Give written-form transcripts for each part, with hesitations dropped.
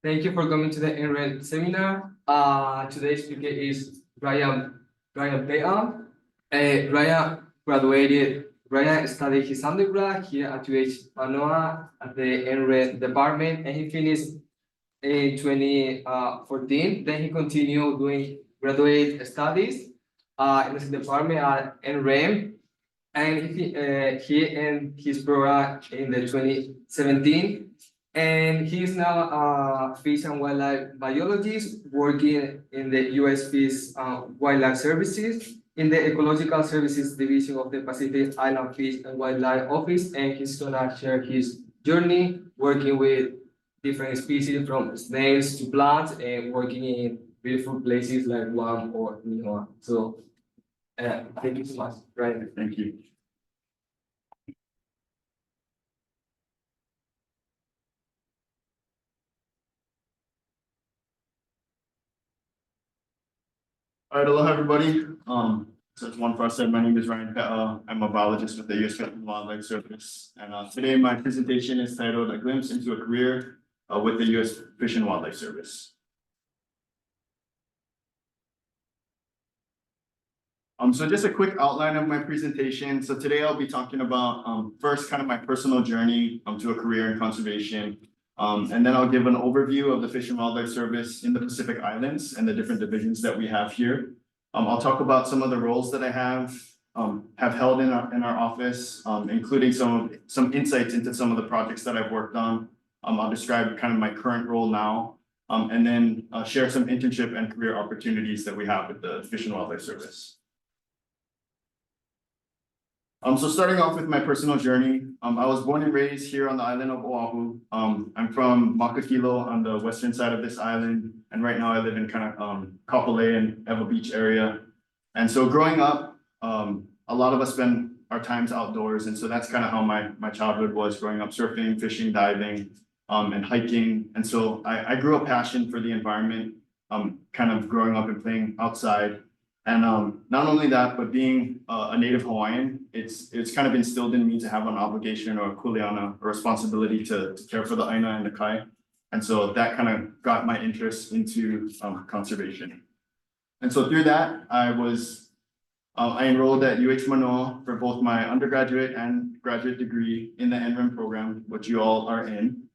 Thank you for coming to the NREM seminar. Today's speaker is Ryan Bea. Ryan studied his undergrad here at UH Manoa at the NREM department, and he finished in 2014. Then he continued doing graduate studies in this department at NREM, and he ended his program in the 2017. And he is now a fish and wildlife biologist working in the U.S. Fish Wildlife Services in the Ecological Services Division of the Pacific Island Fish and Wildlife Office. And he's gonna share his journey working with different species from snails to plants and working in beautiful places like Guam or Nihoa. So thank you so much, Ryan. Thank you. All right, hello everybody. So as one first said, my name is Ryan Petta. I'm a biologist with the U.S. Fish and Wildlife Service, and today my presentation is titled "A Glimpse into a Career with the U.S. Fish and Wildlife Service." So just a quick outline of my presentation. So today I'll be talking about first kind of my personal journey to a career in conservation. And then I'll give an overview of the Fish and Wildlife Service in the Pacific Islands and the different divisions that we have here. I'll talk about some of the roles that I have held in our office, including some insights into some of the projects that I've worked on. I'll describe kind of my current role now, and then share some internship and career opportunities that we have with the Fish and Wildlife Service. So starting off with my personal journey, I was born and raised here on the island of Oahu. I'm from Makakilo on the western side of this island, and right now I live in kind of Kapolei and Ewa Beach area. And so growing up, a lot of us spend our times outdoors, and so that's kind of how my childhood was growing up: surfing, fishing, diving, and hiking. And so I grew a passion for the environment, kind of growing up and playing outside. And not only that, but being a native Hawaiian, it's kind of instilled in me to have an obligation or a kuleana, a responsibility to care for the aina and the kai. And so that kind of got my interest into conservation. And so through that, I enrolled at UH Manoa for both my undergraduate and graduate degree in the NREM program, which you all are in.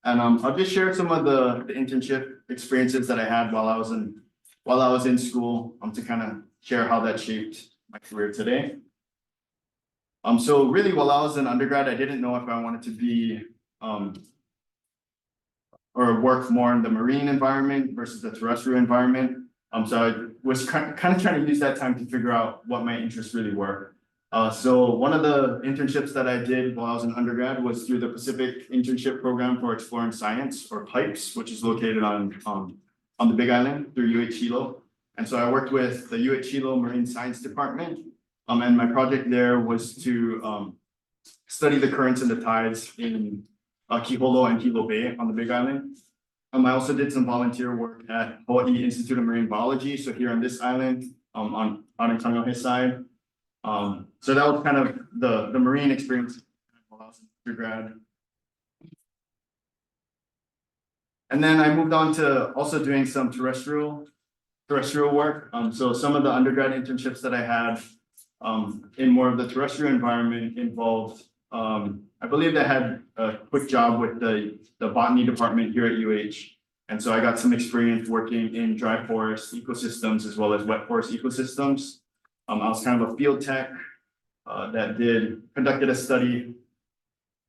And I'll just share some of the internship experiences that I had while I was in school, to kind of share how that shaped my career today. So really, while I was an undergrad, I didn't know if I wanted to be or work more in the marine environment versus the terrestrial environment. So I was kind of trying to use that time to figure out what my interests really were. So one of the internships that I did while I was an undergrad was through the Pacific Internship Program for Exploring Science, or PIPES, which is located on the Big Island through UH Hilo. And so I worked with the UH Hilo Marine Science Department. And my project there was to study the currents and the tides in Kiholo and Hilo Bay on the Big Island. I also did some volunteer work at Hawaii Institute of Marine Biology, so here on this island, on in Kaneohe's side. So that was kind of the marine experience while I was in undergrad. And then I moved on to also doing some terrestrial work. So some of the undergrad internships that I had in more of the terrestrial environment involved, I believe I had a quick job with the botany department here at UH. And so I got some experience working in dry forest ecosystems as well as wet forest ecosystems. I was kind of a field tech that conducted a study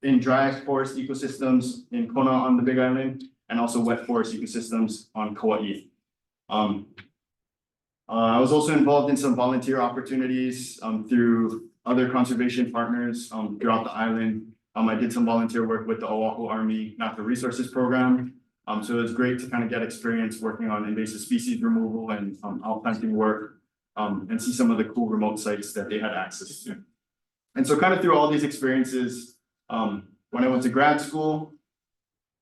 in dry forest ecosystems in Kona on the Big Island, and also wet forest ecosystems on Kauai. I was also involved in some volunteer opportunities through other conservation partners throughout the island. I did some volunteer work with the Oahu Army Natural Resources Program. So it was great to kind of get experience working on invasive species removal and outplanting work, and see some of the cool remote sites that they had access to. And so kind of through all these experiences, when I went to grad school,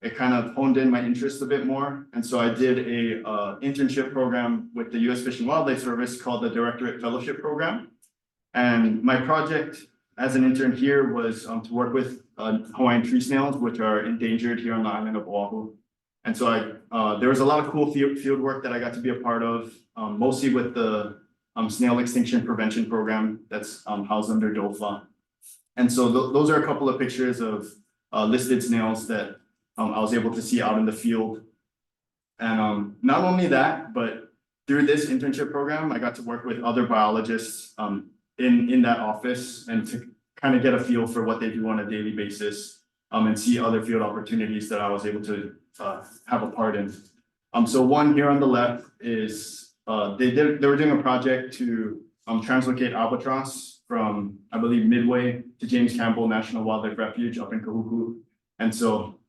it kind of honed in my interest a bit more. And so I did a internship program with the U.S. Fish and Wildlife Service called the Directorate Fellowship Program. And my project as an intern here was to work with Hawaiian tree snails, which are endangered here on the island of Oahu. And so there was a lot of cool field work that I got to be a part of, mostly with the snail extinction prevention program that's housed under DOFA. And so those are a couple of pictures of listed snails that I was able to see out in the field. And not only that, but through this internship program, I got to work with other biologists in that office and to kind of get a feel for what they do on a daily basis and see other field opportunities that I was able to have a part in. So one here on the left is they were doing a project to translocate albatross from, I believe, Midway to James Campbell National Wildlife Refuge up in Kahuku. And so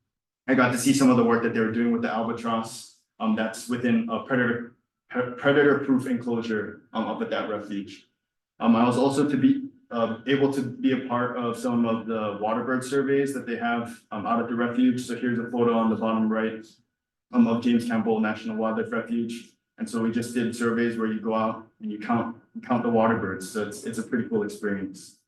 I got to see some of the work that they were doing with the albatross that's within a predator-proof enclosure up at that refuge. I was also able to be a part of some of the waterbird surveys that they have out at the refuge. So here's a photo on the bottom right of James Campbell National Wildlife Refuge. And so we just did surveys where you go out and you count the waterbirds. So it's a pretty cool experience.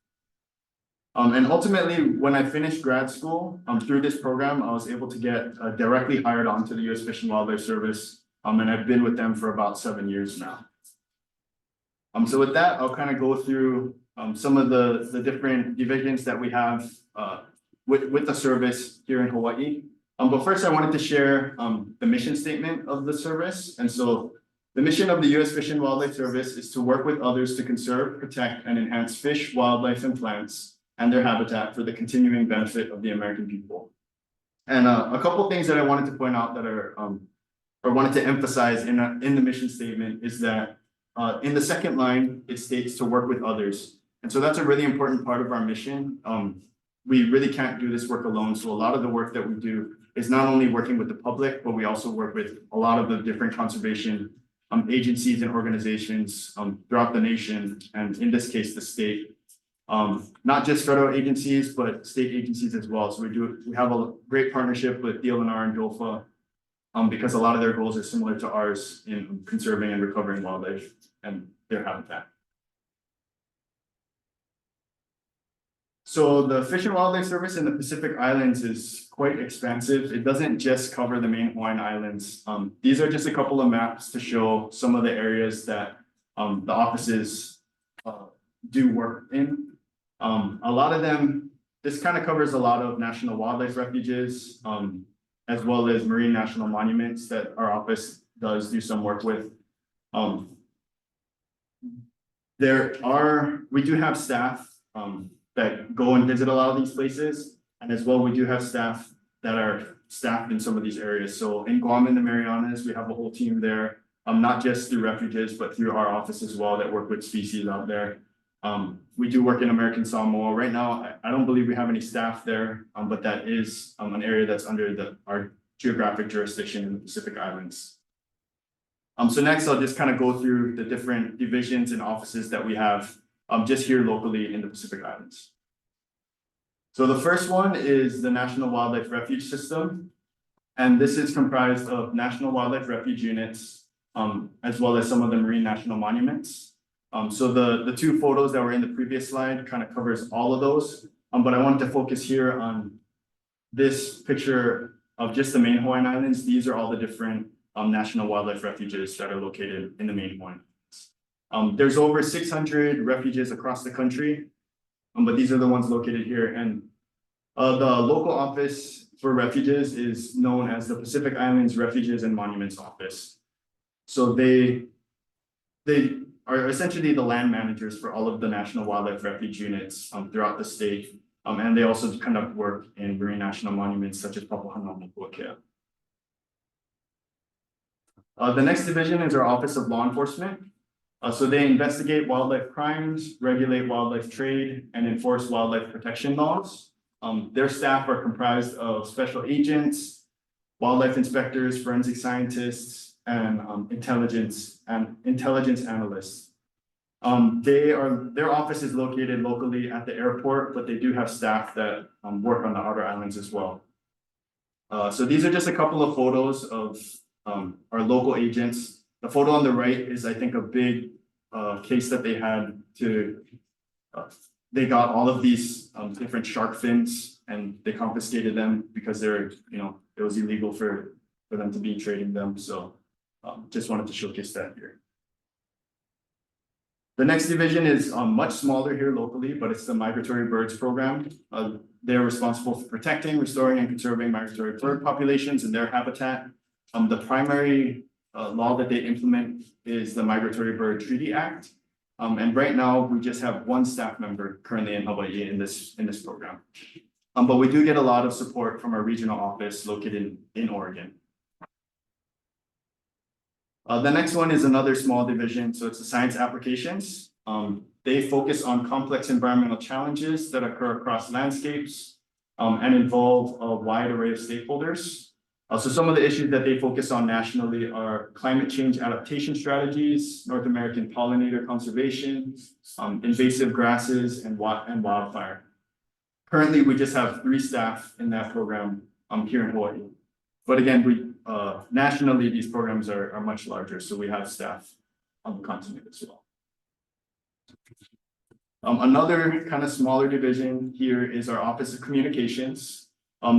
And ultimately, when I finished grad school, through this program, I was able to get directly hired onto the U.S. Fish and Wildlife Service. And I've been with them for about 7 years now. So with that, I'll kind of go through some of the different divisions that we have with the service here in Hawaii. But first, I wanted to share the mission statement of the service. And so the mission of the U.S. Fish and Wildlife Service is to work with others to conserve, protect, and enhance fish, wildlife, and plants and their habitat for the continuing benefit of the American people. And a couple of things that I wanted to point out that are, or wanted to emphasize in the mission statement is that in the second line, it states to work with others. And so that's a really important part of our mission. We really can't do this work alone. So a lot of the work that we do is not only working with the public, but we also work with a lot of the different conservation agencies and organizations throughout the nation, and in this case, the state. Not just federal agencies, but state agencies as well. So we have a great partnership with DLNR and DOFA because a lot of their goals are similar to ours in conserving and recovering wildlife and their habitat. So the Fish and Wildlife Service in the Pacific Islands is quite expansive. It doesn't just cover the main Hawaiian Islands. These are just a couple of maps to show some of the areas that the offices do work in. A lot of them, this kind of covers a lot of national wildlife refuges, as well as marine national monuments that our office does do some work with. We do have staff that go and visit a lot of these places. And as well, we do have staff that are staffed in some of these areas. So in Guam and the Marianas, we have a whole team there, not just through refuges, but through our office as well that work with species out there. We do work in American Samoa. Right now, I don't believe we have any staff there, but that is an area that's under our geographic jurisdiction in the Pacific Islands. So next, I'll just kind of go through the different divisions and offices that we have just here locally in the Pacific Islands. So the first one is the National Wildlife Refuge System. And this is comprised of National Wildlife Refuge units, as well as some of the marine national monuments. So the two photos that were in the previous slide kind of covers all of those. But I wanted to focus here on this picture of just the main Hawaiian Islands. These are all the different national wildlife refuges that are located in the main Hawaiian Islands. There's over 600 refuges across the country, but these are the ones located here. And the local office for refuges is known as the Pacific Islands Refuges and Monuments Office. So they are essentially the land managers for all of the national wildlife refuge units throughout the state. And they also conduct work in marine national monuments such as Papahanao and Puakea. The next division is our Office of Law Enforcement. So they investigate wildlife crimes, regulate wildlife trade, and enforce wildlife protection laws. Their staff are comprised of special agents, wildlife inspectors, forensic scientists, and intelligence analysts. Their office is located locally at the airport, but they do have staff that work on the outer islands as well. So these are just a couple of photos of our local agents. The photo on the right is, I think, a big case that they had to, they got all of these different shark fins and they confiscated them because they're, it was illegal for for them to be trading them. So just wanted to showcase that here. The next division is much smaller here locally, but it's the Migratory Birds Program. They're responsible for protecting, restoring, and conserving migratory bird populations and their habitat. The primary law that they implement is the Migratory Bird Treaty Act. And right now, we just have one staff member currently in Hawaii in this program. But we do get a lot of support from our regional office located in Oregon. The next one is another small division, so it's the science applications. They focus on complex environmental challenges that occur across landscapes and involve a wide array of stakeholders. So some of the issues that they focus on nationally are climate change adaptation strategies, North American pollinator conservation, invasive grasses, and wildfire. Currently, we just have 3 staff in that program here in Hawaii. But again, nationally, these programs are much larger, so we have staff on the continent as well. Another kind of smaller division here is our Office of Communications.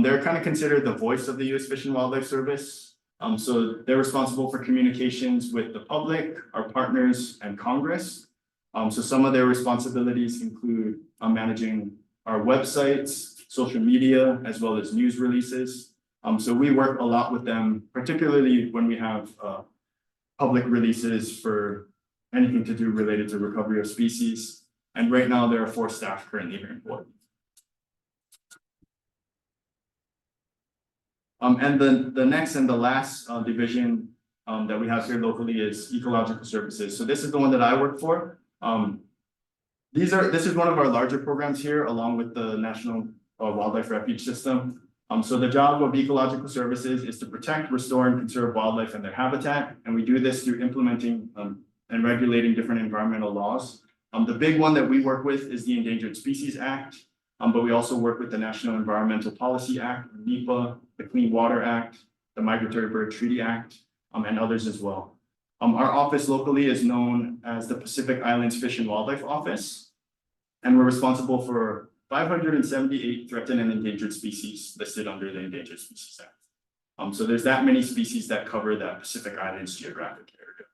They're kind of considered the voice of the U.S. Fish and Wildlife Service. So they're responsible for communications with the public, our partners, and Congress. So some of their responsibilities include managing our websites, social media, as well as news releases. So we work a lot with them, particularly when we have public releases for anything to do related to recovery of species. And right now, there are 4 staff currently here in Hawaii. And the next and the last division that we have here locally is ecological services. So this is the one that I work for. This is one of our larger programs here, along with the National Wildlife Refuge System. So the job of ecological services is to protect, restore, and conserve wildlife and their habitat. And we do this through implementing and regulating different environmental laws. The big one that we work with is the Endangered Species Act, but we also work with the National Environmental Policy Act, NEPA, the Clean Water Act, the Migratory Bird Treaty Act, and others as well. Our office locally is known as the Pacific Islands Fish and Wildlife Office, and we're responsible for 578 threatened and endangered species listed under the Endangered Species Act. So there's that many species that cover that Pacific Islands geographic area.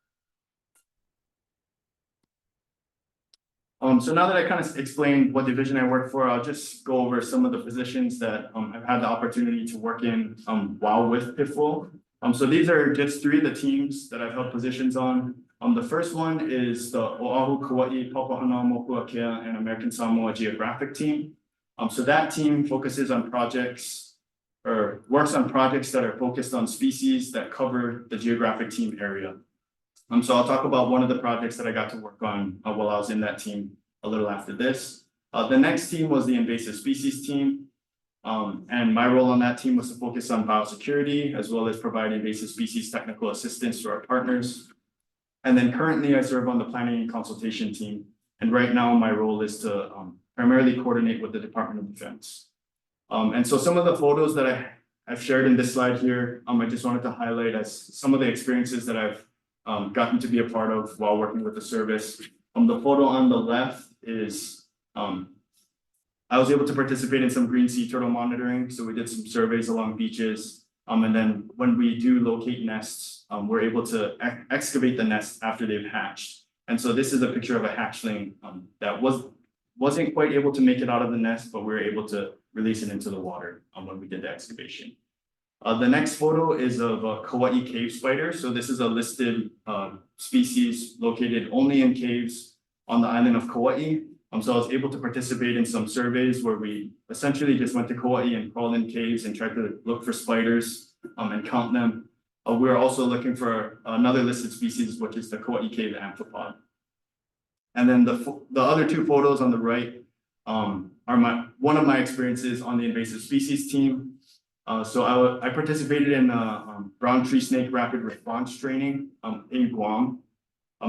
So now that I kind of explained what division I work for, I'll just go over some of the positions that I've had the opportunity to work in while with PIFWL. So these are just 3 of the teams that I've held positions on. The first one is the Oahu, Kauai, Papahanao, Mokuakea, and American Samoa Geographic Team. So that team focuses on projects or works on projects that are focused on species that cover the geographic team area. So I'll talk about one of the projects that I got to work on while I was in that team a little after this. The next team was the invasive species team. And my role on that team was to focus on biosecurity, as well as provide invasive species technical assistance to our partners. And then currently I serve on the planning and consultation team. And right now my role is to primarily coordinate with the Department of Defense. And so some of the photos that I've shared in this slide here, I just wanted to highlight as some of the experiences that I've gotten to be a part of while working with the service. The photo on the left is, I was able to participate in some green sea turtle monitoring. So we did some surveys along beaches. And then when we do locate nests, we're able to excavate the nest after they've hatched. And so this is a picture of a hatchling that wasn't quite able to make it out of the nest, but we were able to release it into the water when we did the excavation. The next photo is of a Kauai cave spider. So this is a listed species located only in caves on the island of Kauai. So I was able to participate in some surveys where we essentially just went to Kauai and crawled in caves and tried to look for spiders and count them. We're also looking for another listed species, which is the Kauai cave amphipod. And then the other 2 photos on the right are one of my experiences on the invasive species team. So I participated in brown tree snake rapid response training in Guam.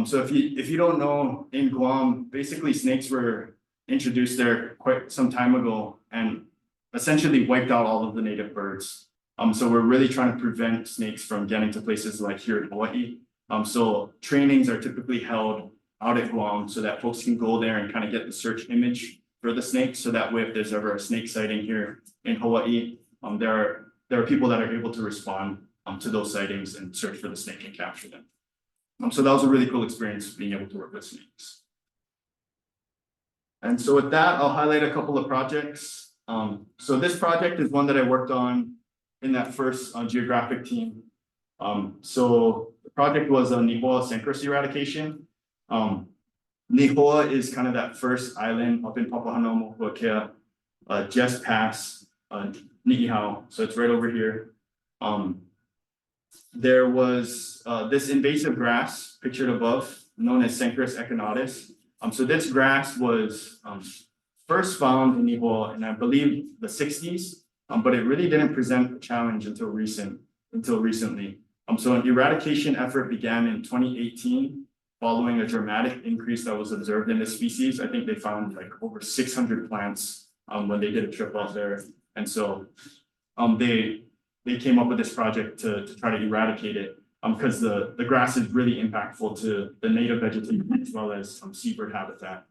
So if you don't know, in Guam, basically snakes were introduced there quite some time ago and essentially wiped out all of the native birds. So we're really trying to prevent snakes from getting to places like here in Hawaii. So trainings are typically held out at Guam so that folks can go there and kind of get the search image for the snake. So that way, if there's ever a snake sighting here in Hawaii, there are people that are able to respond to those sightings and search for the snake and capture them. So that was a really cool experience being able to work with snakes. And so with that, I'll highlight a couple of projects. So this project is one that I worked on in that first geographic team. So the project was a Nihoa Synchros eradication. Nihoa is kind of that first island up in Papahanaumokuakea, just past Niihau, so it's right over here. There was this invasive grass pictured above, known as Synchros echinatus. So this grass was first found in Nihoa in, I believe, the 60s, but it really didn't present a challenge until recently. So an eradication effort began in 2018, following a dramatic increase that was observed in this species. I think they found like over 600 plants when they did a trip out there, and so they came up with this project to try to eradicate it, because the grass is really impactful to the native vegetation as well as seabird habitat.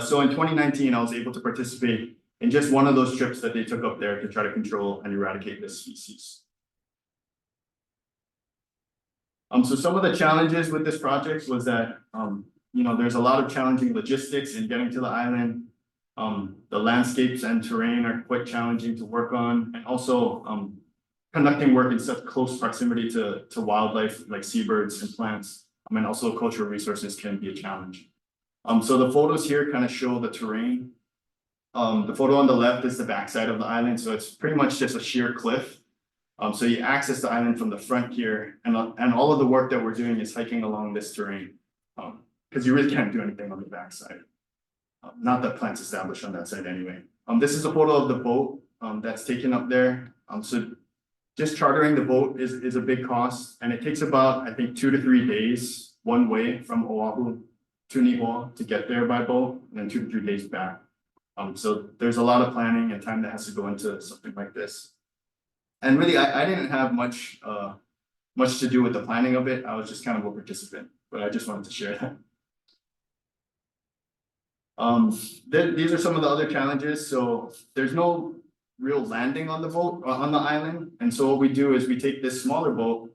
So in 2019, I was able to participate in just one of those trips that they took up there to try to control and eradicate this species. So some of the challenges with this project was that, there's a lot of challenging logistics in getting to the island. The landscapes and terrain are quite challenging to work on, and also conducting work in such close proximity to wildlife like seabirds and plants, and also cultural resources can be a challenge. So the photos here kind of show the terrain. The photo on the left is the backside of the island, so it's pretty much just a sheer cliff. So you access the island from the front here, and all of the work that we're doing is hiking along this terrain, because you really can't do anything on the backside. Not that plants established on that side anyway. This is a photo of the boat that's taken up there. So just chartering the boat is a big cost, and it takes about, I think, 2 to 3 days one way from Oahu to Nihoa to get there by boat, and then 2 to 3 days back. So there's a lot of planning and time that has to go into something like this. And really, I didn't have much to do with the planning of it. I was just kind of a participant, but I just wanted to share that. These are some of the other challenges. So there's no real landing on the boat, on the island. And so what we do is we take this smaller boat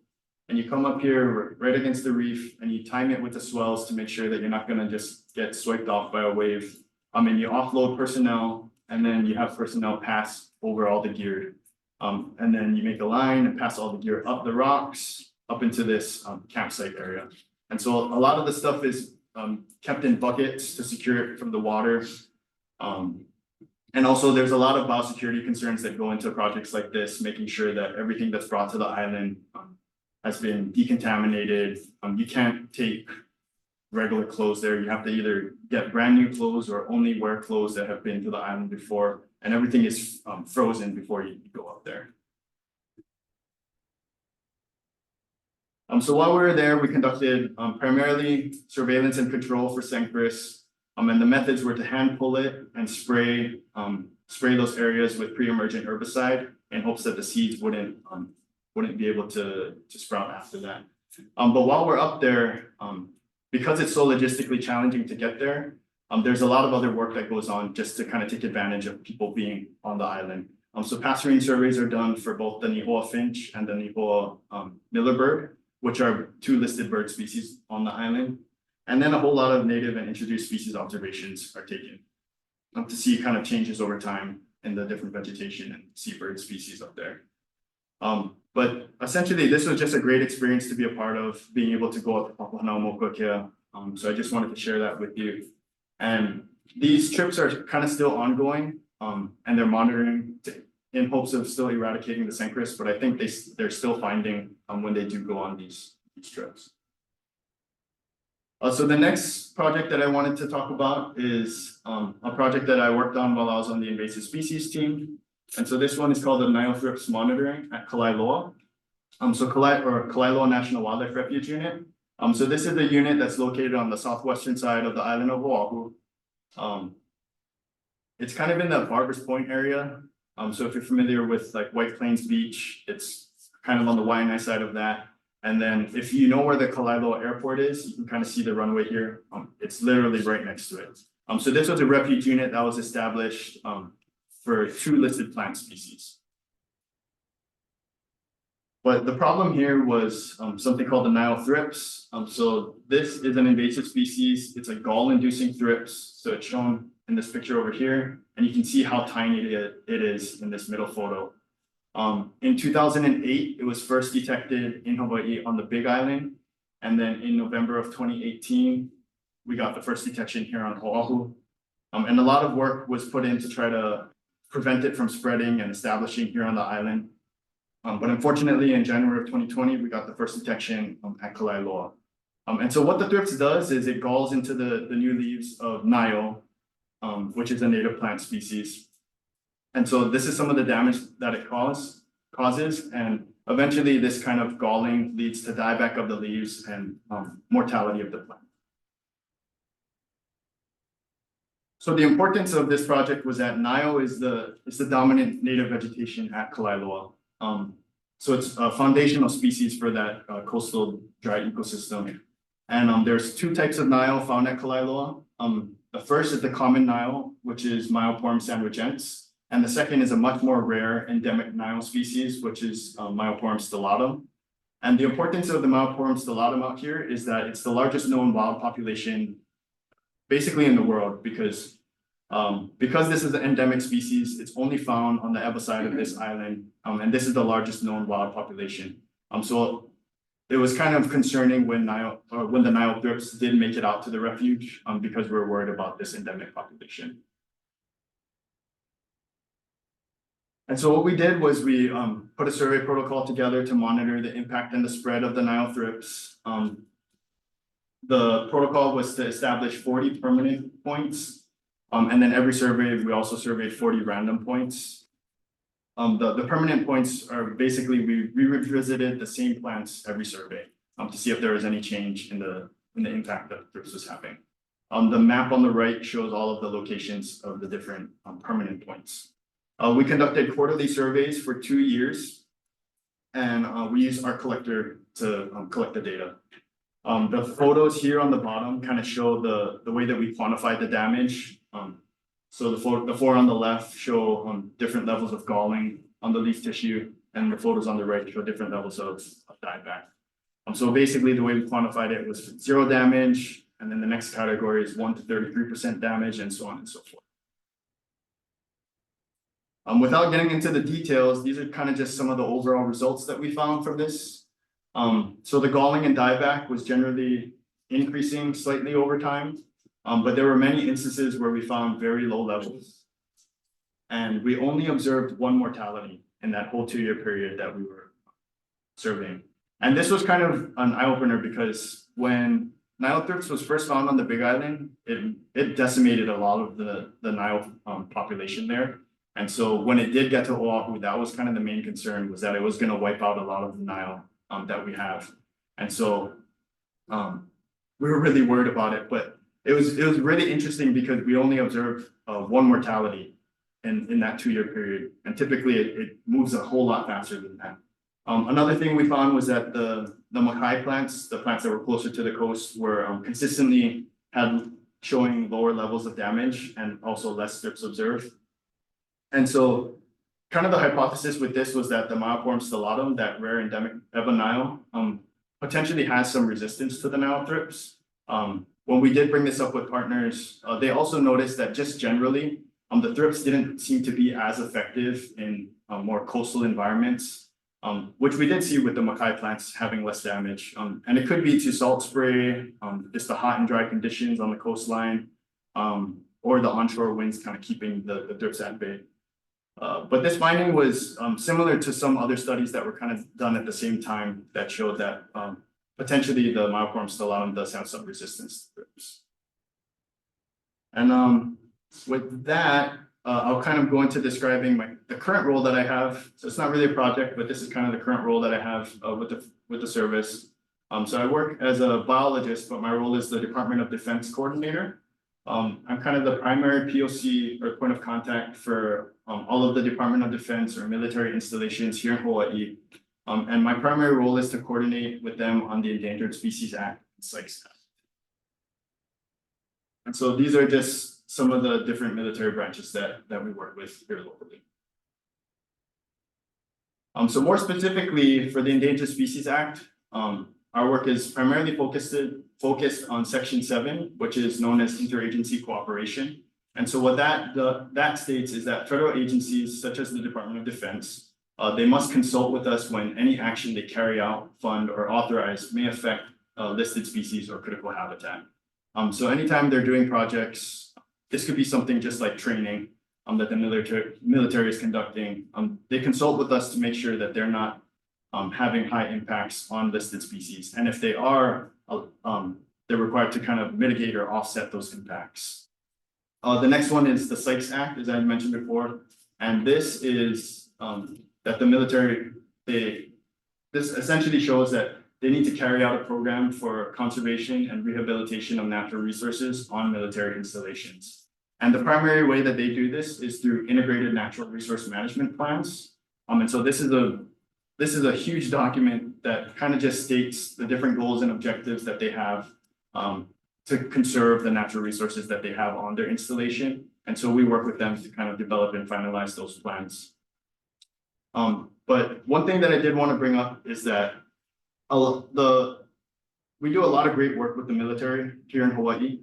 and you come up here right against the reef and you time it with the swells to make sure that you're not going to just get swiped off by a wave. And you offload personnel, and then you have personnel pass over all the gear. And then you make a line and pass all the gear up the rocks, up into this campsite area. And so a lot of the stuff is kept in buckets to secure it from the water. And also there's a lot of biosecurity concerns that go into projects like this, making sure that everything that's brought to the island has been decontaminated. You can't take regular clothes there. You have to either get brand new clothes or only wear clothes that have been to the island before, and everything is frozen before you go up there. So while we were there, we conducted primarily surveillance and control for Synchros, and the methods were to hand pull it and spray those areas with pre-emergent herbicide in hopes that the seeds wouldn't be able to sprout after that. But while we're up there, because it's so logistically challenging to get there, there's a lot of other work that goes on just to kind of take advantage of people being on the island. So passerine surveys are done for both the Nihoa finch and the Nihoa millerbird, which are 2 listed bird species on the island. And then a whole lot of native and introduced species observations are taken to see kind of changes over time in the different vegetation and seabird species up there. But essentially, this was just a great experience to be a part of, being able to go up to Papahanaumokuakea. So I just wanted to share that with you. And these trips are kind of still ongoing, and they're monitoring in hopes of still eradicating the Synchros, but I think they're still finding when they do go on these trips. So the next project that I wanted to talk about is a project that I worked on while I was on the invasive species team. And so this one is called the Niothrips monitoring at Kalailoa. So Kalailoa National Wildlife Refuge Unit. So this is the unit that's located on the southwestern side of the island of Oahu. It's kind of in the Barbers Point area. So if you're familiar with like White Plains Beach, it's kind of on the Waianae side of that. And then if you know where the Kalailoa airport is, you can kind of see the runway here. It's literally right next to it. So this was a refuge unit that was established for 2 listed plant species. But the problem here was something called the Nile thrips. So this is an invasive species. It's a gall-inducing thrips. So it's shown in this picture over here, and you can see how tiny it is in this middle photo. In 2008, it was first detected in Hawaii on the Big Island. And then in November of 2018, we got the first detection here on Oahu. And a lot of work was put in to try to prevent it from spreading and establishing here on the island. But unfortunately, in January of 2020, we got the first detection at Kalailoa. And so what the thrips does is it galls into the new leaves of Nile, which is a native plant species. And so this is some of the damage that it causes. And eventually this kind of galling leads to dieback of the leaves and mortality of the plant. So the importance of this project was that Nile is the dominant native vegetation at Kalailoa. So it's a foundational species for that coastal dry ecosystem. And there's two types of Nile found at Kalailoa. The first is the common Nile, which is Myoporum sandwichens. And the second is a much more rare endemic Nile species, which is Myoporum stellatum. And the importance of the Myoporum stellatum out here is that it's the largest known wild population basically in the world, because this is an endemic species, it's only found on the Ewa side of this island, and this is the largest known wild population. So it was kind of concerning when the Nile thrips did make it out to the refuge, because we were worried about this endemic population. And so what we did was we put a survey protocol together to monitor the impact and the spread of the Nile thrips. The protocol was to establish 40 permanent points. And then every survey, we also surveyed 40 random points. The permanent points are basically, we revisited the same plants every survey to see if there was any change in the impact that thrips was having. The map on the right shows all of the locations of the different permanent points. We conducted quarterly surveys for 2 years, and we used Art Collector to collect the data. The photos here on the bottom kind of show the way that we quantified the damage. So the four on the left show different levels of galling on the leaf tissue, and the photos on the right show different levels of dieback. So basically the way we quantified it was 0 damage, and then the next category is 1 to 33% damage, and so on and so forth. Without getting into the details, these are kind of just some of the overall results that we found from this. So the galling and dieback was generally increasing slightly over time, but there were many instances where we found very low levels. And we only observed 1 mortality in that whole 2-year period that we were surveying. And this was kind of an eye-opener, because when Nile thrips was first found on the Big Island, it decimated a lot of the Nile population there. And so when it did get to Oahu, that was kind of the main concern, was that it was going to wipe out a lot of the Nile that we have. And so we were really worried about it, but it was really interesting because we only observed 1 mortality in that 2-year period. And typically it moves a whole lot faster than that. Another thing we found was that the makai plants, the plants that were closer to the coast, were consistently showing lower levels of damage and also less thrips observed. And so kind of the hypothesis with this was that the Myoporum stellatum, that rare endemic Ewa Nile, potentially has some resistance to the Nile thrips. When we did bring this up with partners, they also noticed that just generally, the thrips didn't seem to be as effective in more coastal environments, which we did see with the makai plants having less damage. And it could be to salt spray, just the hot and dry conditions on the coastline, or the onshore winds kind of keeping the thrips at bay. But this finding was similar to some other studies that were kind of done at the same time that showed that potentially the Myoporum stellatum does have some resistance to thrips. And with that, I'll kind of go into describing the current role that I have. So it's not really a project, but this is kind of the current role that I have with the service. So I work as a biologist, but my role is the Department of Defense coordinator. I'm kind of the primary POC or point of contact for all of the Department of Defense or military installations here in Hawaii. And my primary role is to coordinate with them on the Endangered Species Act and CITES Act. And so these are just some of the different military branches that we work with here locally. So more specifically for the Endangered Species Act, our work is primarily focused on Section 7, which is known as interagency cooperation. And so what that states is that federal agencies such as the Department of Defense, they must consult with us when any action they carry out, fund, or authorize may affect listed species or critical habitat. So anytime they're doing projects, this could be something just like training that the military is conducting. They consult with us to make sure that they're not having high impacts on listed species. And if they are, they're required to kind of mitigate or offset those impacts. The next one is the Sykes Act, as I mentioned before. And this is that the military, this essentially shows that they need to carry out a program for conservation and rehabilitation of natural resources on military installations. And the primary way that they do this is through integrated natural resource management plans. And so this is a huge document that kind of just states the different goals and objectives that they have to conserve the natural resources that they have on their installation. And so we work with them to kind of develop and finalize those plans. But one thing that I did want to bring up is that we do a lot of great work with the military here in Hawaii.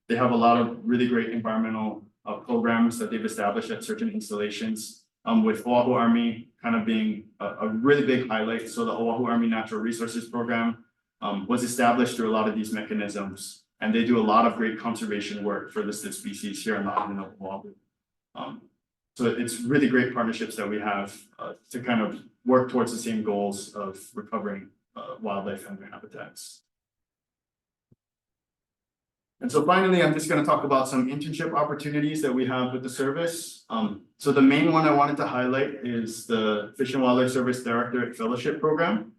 They have a lot of really great environmental programs that they've established at certain installations, with Oahu Army kind of being a really big highlight. So the Oahu Army Natural Resources Program was established through a lot of these mechanisms, and they do a lot of great conservation work for listed species here on the island of Oahu. So it's really great partnerships that we have to kind of work towards the same goals of recovering wildlife and their habitats. And so finally, I'm just going to talk about some internship opportunities that we have with the service. So the main one I wanted to highlight is the Fish and Wildlife Service Directorate Fellowship Program.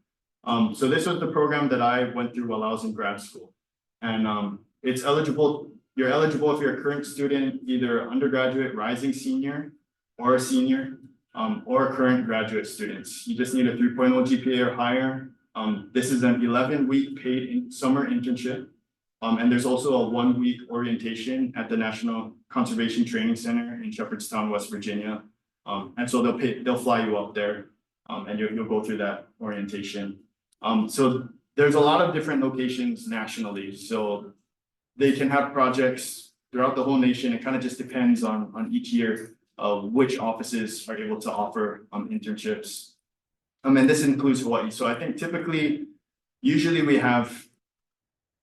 So this was the program that I went through while I was in grad school. And it's eligible, you're eligible if you're a current student, either undergraduate, rising senior, or a senior, or current graduate students. You just need a 3.0 GPA or higher. This is an 11-week paid summer internship. And there's also a 1-week orientation at the National Conservation Training Center in Shepherdstown, West Virginia. And so they'll fly you up there, and you'll go through that orientation. So there's a lot of different locations nationally. So they can have projects throughout the whole nation. It kind of just depends on each year of which offices are able to offer internships. And this includes Hawaii. So I think usually we have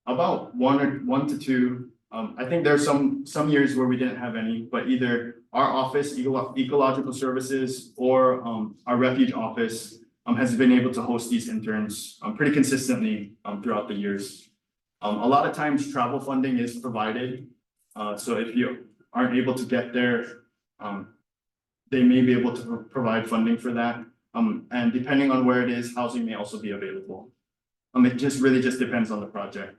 about one to two. I think there's some years where we didn't have any, but either our office, Ecological Services, or our refuge office has been able to host these interns pretty consistently throughout the years. A lot of times travel funding is provided. So if you aren't able to get there, they may be able to provide funding for that. And depending on where it is, housing may also be available. It really just depends on the project.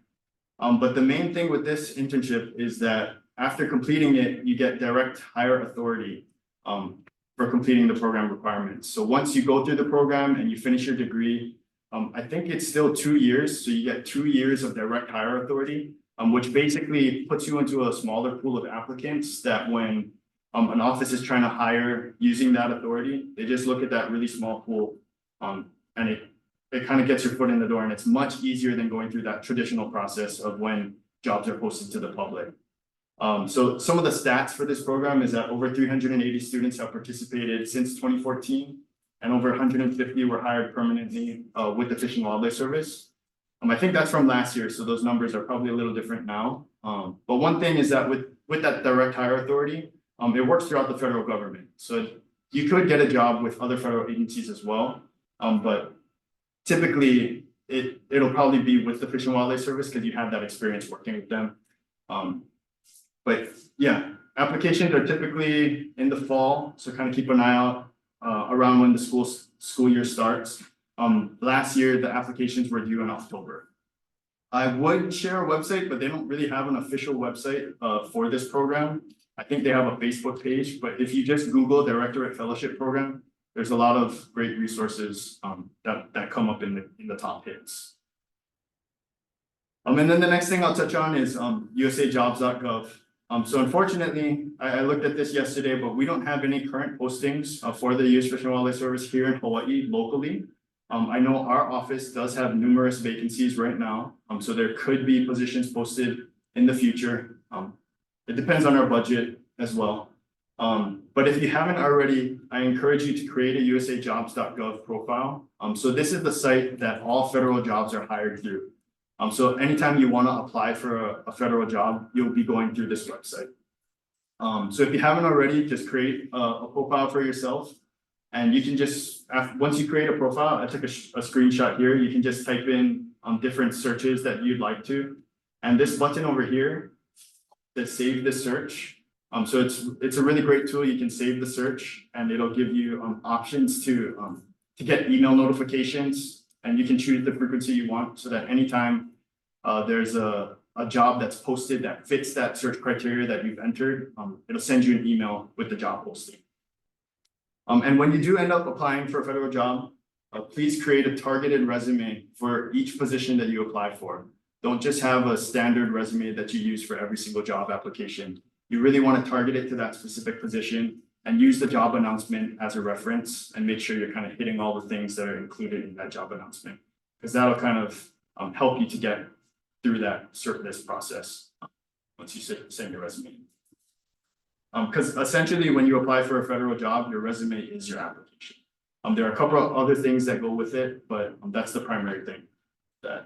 But the main thing with this internship is that after completing it, you get direct hire authority for completing the program requirements. So once you go through the program and you finish your degree, I think it's still 2 years. So you get 2 years of direct hire authority, which basically puts you into a smaller pool of applicants that when an office is trying to hire using that authority, they just look at that really small pool, and it kind of gets your foot in the door, and it's much easier than going through that traditional process of when jobs are posted to the public. So some of the stats for this program is that over 380 students have participated since 2014, and over 150 were hired permanently with the Fish and Wildlife Service. I think that's from last year, so those numbers are probably a little different now. But one thing is that with that direct hire authority, it works throughout the federal government. So you could get a job with other federal agencies as well, but typically it'll probably be with the Fish and Wildlife Service because you have that experience working with them. But yeah, applications are typically in the fall, so kind of keep an eye out around when the school year starts. Last year, the applications were due in October. I would share a website, but they don't really have an official website for this program. I think they have a Facebook page, but if you just Google Directorate Fellowship Program, there's a lot of great resources that come up in the top hits. And then the next thing I'll touch on is usajobs.gov. So unfortunately, I looked at this yesterday, but we don't have any current postings for the U.S. Fish and Wildlife Service here in Hawaii locally. I know our office does have numerous vacancies right now, so there could be positions posted in the future. It depends on our budget as well. But if you haven't already, I encourage you to create a usajobs.gov profile. So this is the site that all federal jobs are hired through. So anytime you want to apply for a federal job, you'll be going through this website. So if you haven't already, just create a profile for yourself. And you can just, once you create a profile, I took a screenshot here, you can just type in different searches that you'd like to. And this button over here that save the search. So it's a really great tool. You can save the search and it'll give you options to get email notifications, and you can choose the frequency you want so that anytime there's a job that's posted that fits that search criteria that you've entered, it'll send you an email with the job posting. And when you do end up applying for a federal job, please create a targeted resume for each position that you apply for. Don't just have a standard resume that you use for every single job application. You really want to target it to that specific position and use the job announcement as a reference and make sure you're kind of hitting all the things that are included in that job announcement, because that'll kind of help you to get through that cert list process once you send your resume. Because essentially when you apply for a federal job, your resume is your application. There are a couple of other things that go with it, but that's the primary thing that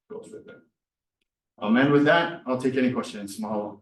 goes with it. And with that, I'll take any questions. Mahalo.